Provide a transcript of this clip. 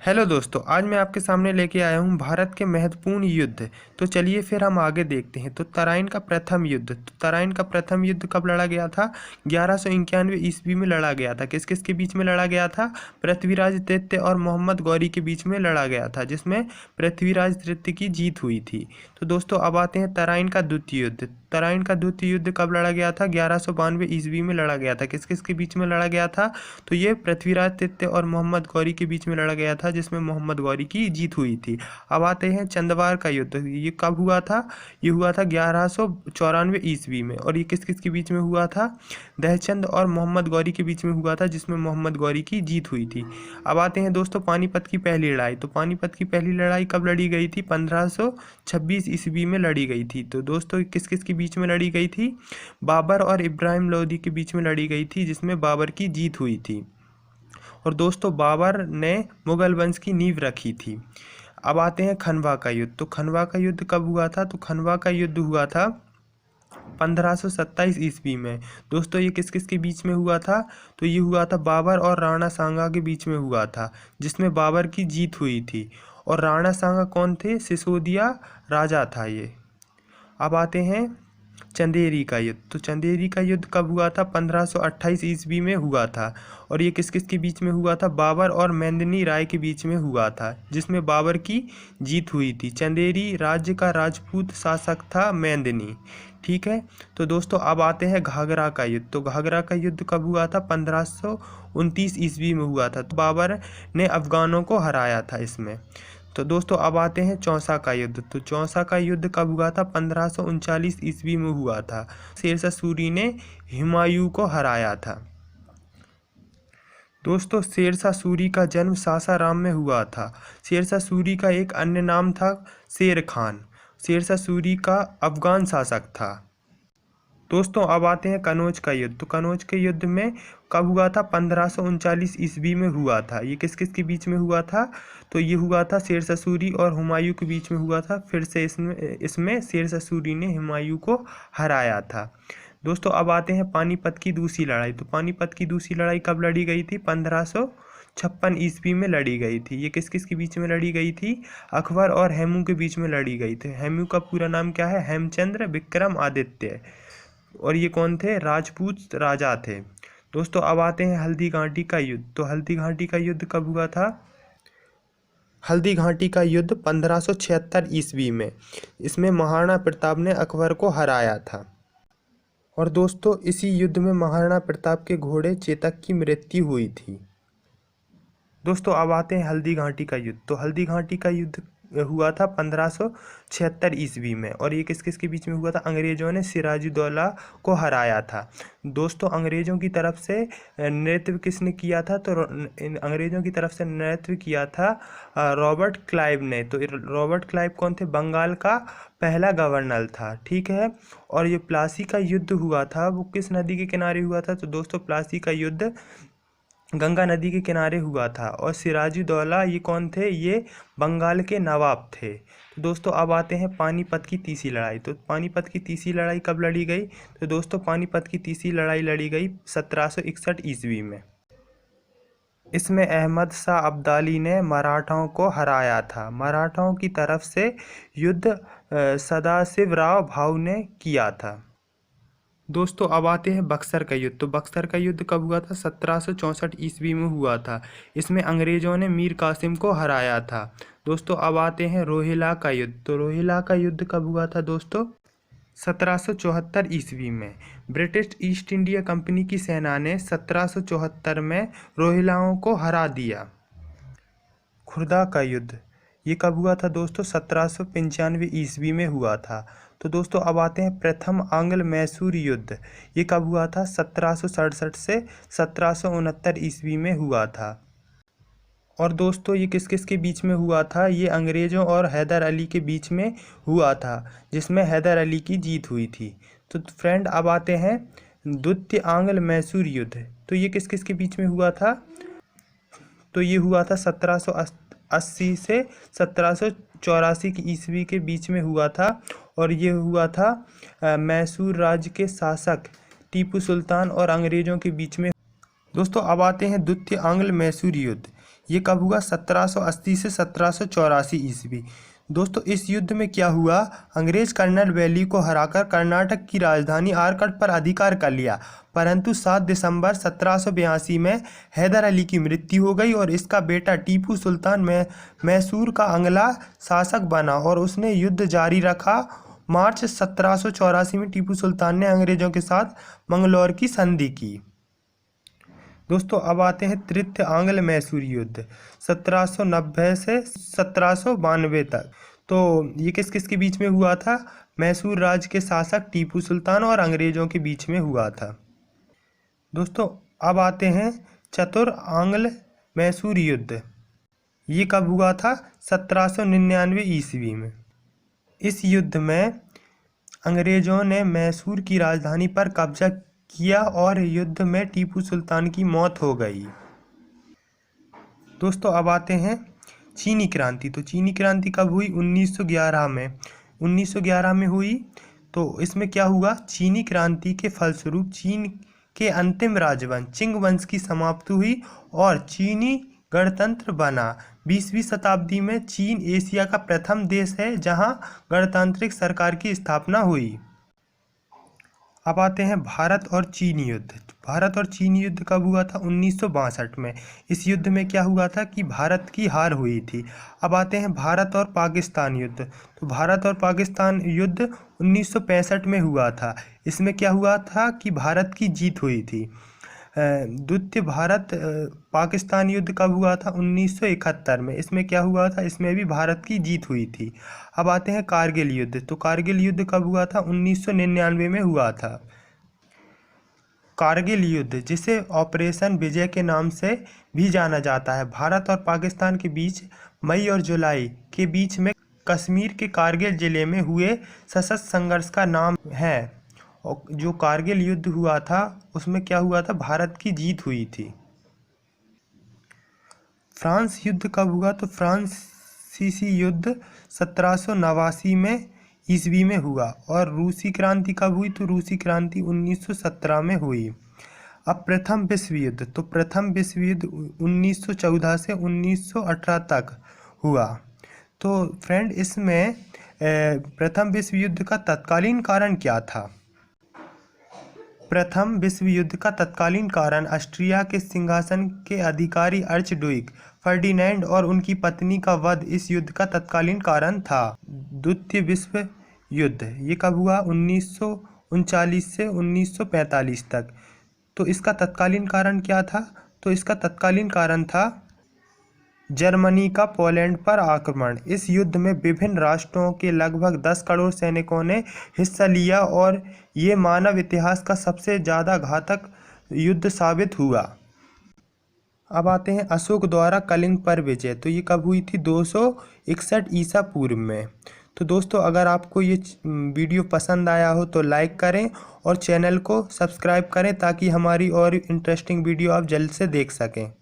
Hello दोस्तों, आज मैं आपके सामने लेके आया हूँ भारत के महत्वपूर्ण युद्ध। तो चलिए फिर हम आगे देखते हैं। तो तराइन का प्रथम युद्ध। तो तराइन का प्रथम युद्ध कब लड़ा गया था? 1191 ईस्वी में लड़ा गया था। किस किस के बीच में लड़ा गया था? पृथ्वीराज तृतीय और मोहम्मद गौरी के बीच में लड़ा गया था, जिसमें पृथ्वीराज तृतीय की जीत हुई थी। तो दोस्तों अब आते हैं तराइन का द्वितीय युद्ध। तराइन का द्वितीय युद्ध कब लड़ा गया था? 1192 ईस्वी में लड़ा गया था। किस किस के बीच में लड़ा गया था? तो ये पृथ्वीराज तृतीय और मोहम्मद गौरी के बीच में लड़ा गया था, जिसमें मोहम्मद गौरी की जीत हुई थी। अब आते हैं चंदवार का युद्ध। ये कब हुआ था? ये हुआ था 1194 ईस्वी में। और ये किस किस के बीच में हुआ था? दहचंद और मोहम्मद गौरी के बीच में हुआ था, जिसमें मोहम्मद गौरी की जीत हुई थी। अब आते हैं दोस्तों पानीपत की पहली लड़ाई। तो पानीपत की पहली लड़ाई कब लड़ी गई थी? 1526 ईस्वी में लड़ी गई थी। तो दोस्तों किस किस के बीच में लड़ी गई थी? बाबर और इब्राहिम लोदी के बीच में लड़ी गई थी, जिसमें बाबर की जीत हुई थी। और दोस्तों बाबर ने मुगल वंश की नींव रखी थी। अब आते हैं खनवा का युद्ध। तो खनवा का युद्ध कब हुआ था? तो खनवा का युद्ध हुआ था 1527 ईस्वी में। दोस्तों ये किस किस के बीच में हुआ था? तो ये हुआ था बाबर और राणा सांगा के बीच में हुआ था, जिसमें बाबर की जीत हुई थी। और राणा सांगा कौन थे? सिसोदिया राजा था ये। अब आते हैं चंदेरी का युद्ध। तो चंदेरी का युद्ध कब हुआ था? 1528 ईस्वी में हुआ था। और ये किस किस के बीच में हुआ था? बाबर और मेंदिनी राय के बीच में हुआ था, जिसमें बाबर की जीत हुई थी। चंदेरी राज्य का राजपूत शासक था मेंदिनी। ठीक है। तो दोस्तों अब आते हैं घाघरा का युद्ध। तो घाघरा का युद्ध कब हुआ था? 1529 ईस्वी में हुआ था। तो बाबर ने अफगानों को हराया था इसमें। तो दोस्तों अब आते हैं चौसा का युद्ध। तो चौसा का युद्ध कब हुआ था? 1539 ईस्वी में हुआ था। शेरशाह सूरी ने हुमायूं को हराया था। दोस्तों शेरशाह सूरी का जन्म सासाराम में हुआ था। शेरशाह सूरी का एक अन्य नाम था शेर खान। शेरशाह सूरी का अफगान शासक था। दोस्तों अब आते हैं कनौज का युद्ध। तो कनौज के युद्ध में कब हुआ था? 1539 ईस्वी में हुआ था। ये किस किस के बीच में हुआ था? तो ये हुआ था शेरशाह सूरी और हुमायूं के बीच में हुआ था। फिर से इसमें शेरशाह सूरी ने हुमायूं को हराया था। दोस्तों अब आते हैं पानीपत की दूसरी लड़ाई। तो पानीपत की दूसरी लड़ाई कब लड़ी गई थी? 1556 ईस्वी में लड़ी गई थी। ये किस किस के बीच में लड़ी गई थी? अकबर और हेमू के बीच में लड़ी गई थी। हेमू का पूरा नाम क्या है? हेमचंद्र विक्रम आदित्य। और ये कौन थे? राजपूत राजा थे। दोस्तों अब आते हैं हल्दी घाटी का युद्ध। तो हल्दी घाटी का युद्ध कब हुआ था? हल्दी घाटी का युद्ध 1576 ईस्वी में। इसमें महाराणा प्रताप ने अकबर को हराया था। और दोस्तों इसी युद्ध में महाराणा प्रताप के घोड़े चेतक की मृत्यु हुई थी। दोस्तों अब आते हैं हल्दी घाटी का युद्ध। तो हल्दी घाटी का युद्ध हुआ था 1576 ईस्वी में। और ये किस किस के बीच में हुआ था? अंग्रेजों ने सिराजुद्दौला को हराया था। दोस्तों अंग्रेजों की तरफ से नेतृत्व किसने किया था? तो अंग्रेजों की तरफ से नेतृत्व किया था रॉबर्ट क्लाइव ने। तो रॉबर्ट क्लाइव कौन थे? बंगाल का पहला गवर्नर था। ठीक है। और ये प्लासी का युद्ध हुआ था, वो किस नदी के किनारे हुआ था? तो दोस्तों प्लासी का युद्ध गंगा नदी के किनारे हुआ था। और सिराजुद्दौला ये कौन थे? ये बंगाल के नवाब थे। तो दोस्तों अब आते हैं पानीपत की तीसरी लड़ाई। तो पानीपत की तीसरी लड़ाई कब लड़ी गई? तो दोस्तों पानीपत की तीसरी लड़ाई लड़ी गई 1761 ईस्वी में। इसमें अहमद शाह अब्दाली ने मराठाओं को हराया था। मराठाओं की तरफ से युद्ध सदाशिवराव भाऊ ने किया था। दोस्तों अब आते हैं बक्सर का युद्ध। तो बक्सर का युद्ध कब हुआ था? 1764 ईस्वी में हुआ था। इसमें अंग्रेजों ने मीर कासिम को हराया था। दोस्तों अब आते हैं रोहिला का युद्ध। तो रोहिला का युद्ध कब हुआ था दोस्तों? 1774 ईस्वी में। ब्रिटिश ईस्ट इंडिया कंपनी की सेना ने 1774 में रोहिलाओं को हरा दिया। खुर्दा का युद्ध ये कब हुआ था दोस्तों? 1795 ईस्वी में हुआ था। तो दोस्तों अब आते हैं प्रथम आंग्ल मैसूर युद्ध। ये कब हुआ था? 1767 से 1769 ईस्वी में हुआ था। और दोस्तों ये किस किस के बीच में हुआ था? ये अंग्रेज़ों और हैदर अली के बीच में हुआ था, जिसमें हैदर अली की जीत हुई थी। तो फ्रेंड अब आते हैं द्वितीय आंग्ल मैसूर युद्ध। तो ये किस किस के बीच में हुआ था? तो ये हुआ था 1780 से 1784 की ईस्वी के बीच में हुआ था। और ये हुआ था मैसूर राज्य के शासक टीपू सुल्तान और अंग्रेज़ों के बीच में। दोस्तों अब आते हैं द्वितीय आंग्ल मैसूर युद्ध। ये कब हुआ? 1780 से 1784 ईस्वी। दोस्तों इस युद्ध में क्या हुआ? अंग्रेज कर्नल वैली को हराकर कर्नाटक की राजधानी आरकट पर अधिकार कर लिया, परंतु 7 दिसंबर 1782 में हैदर अली की मृत्यु हो गई और इसका बेटा टीपू सुल्तान मैसूर का अगला शासक बना और उसने युद्ध जारी रखा। मार्च 1784 में टीपू सुल्तान ने अंग्रेजों के साथ मंगलौर की संधि की। दोस्तों अब आते हैं तृतीय आंग्ल मैसूर युद्ध 1790 से 1792 तक। तो ये किस किस के बीच में हुआ था? मैसूर राज्य के शासक टीपू सुल्तान और अंग्रेजों के बीच में हुआ था। दोस्तों अब आते हैं चतुर्थ आंग्ल मैसूर युद्ध। ये कब हुआ था? 1799 ईस्वी में। इस युद्ध में अंग्रेजों ने मैसूर की राजधानी पर कब्जा किया और युद्ध में टीपू सुल्तान की मौत हो गई। दोस्तों अब आते हैं चीनी क्रांति। तो चीनी क्रांति कब हुई? 1911 में। 1911 में हुई। तो इसमें क्या हुआ? चीनी क्रांति के फलस्वरूप चीन के अंतिम राजवंश चिंग वंश की समाप्ति हुई और चीनी गणतंत्र बना। 20वीं शताब्दी में चीन एशिया का प्रथम देश है जहां गणतांत्रिक सरकार की स्थापना हुई। अब आते हैं भारत और चीन युद्ध। भारत और चीन युद्ध कब हुआ था? 1962 में। इस युद्ध में क्या हुआ था कि भारत की हार हुई थी। अब आते हैं भारत और पाकिस्तान युद्ध। तो भारत और पाकिस्तान युद्ध 1965 में हुआ था। इसमें क्या हुआ था कि भारत की जीत हुई थी। द्वितीय भारत पाकिस्तान युद्ध कब हुआ था? 1971 में। इसमें क्या हुआ था? इसमें भी भारत की जीत हुई थी। अब आते हैं कारगिल युद्ध। तो कारगिल युद्ध कब हुआ था? 1999 में हुआ था। कारगिल युद्ध, जिसे ऑपरेशन विजय के नाम से भी जाना जाता है, भारत और पाकिस्तान के बीच मई और जुलाई के बीच में कश्मीर के कारगिल जिले में हुए सशस्त्र संघर्ष का नाम है। और जो कारगिल युद्ध हुआ था उसमें क्या हुआ था? भारत की जीत हुई थी। फ्रांस युद्ध कब हुआ? तो फ्रांसीसी युद्ध 1789 में ईस्वी में हुआ। और रूसी क्रांति कब हुई? तो रूसी क्रांति 1917 में हुई। अब प्रथम विश्व युद्ध। तो प्रथम विश्व युद्ध 1914 से 1918 तक हुआ। तो फ्रेंड इसमें प्रथम विश्व युद्ध का तत्कालीन कारण क्या था? प्रथम विश्व युद्ध का तत्कालीन कारण ऑस्ट्रिया के सिंहासन के अधिकारी आर्चड्यूक फर्डिनैंड और उनकी पत्नी का वध इस युद्ध का तत्कालीन कारण था। द्वितीय विश्व युद्ध ये कब हुआ? 1939 से 1945 तक। तो इसका तत्कालीन कारण क्या था? तो इसका तत्कालीन कारण था जर्मनी का पोलैंड पर आक्रमण। इस युद्ध में विभिन्न राष्ट्रों के लगभग 10 करोड़ सैनिकों ने हिस्सा लिया और ये मानव इतिहास का सबसे ज़्यादा घातक युद्ध साबित हुआ। अब आते हैं अशोक द्वारा कलिंग पर विजय। तो ये कब हुई थी? 261 ईसा पूर्व में। तो दोस्तों अगर आपको ये वीडियो पसंद आया हो तो लाइक करें और चैनल को सब्सक्राइब करें ताकि हमारी और इंटरेस्टिंग वीडियो आप जल्द से देख सकें।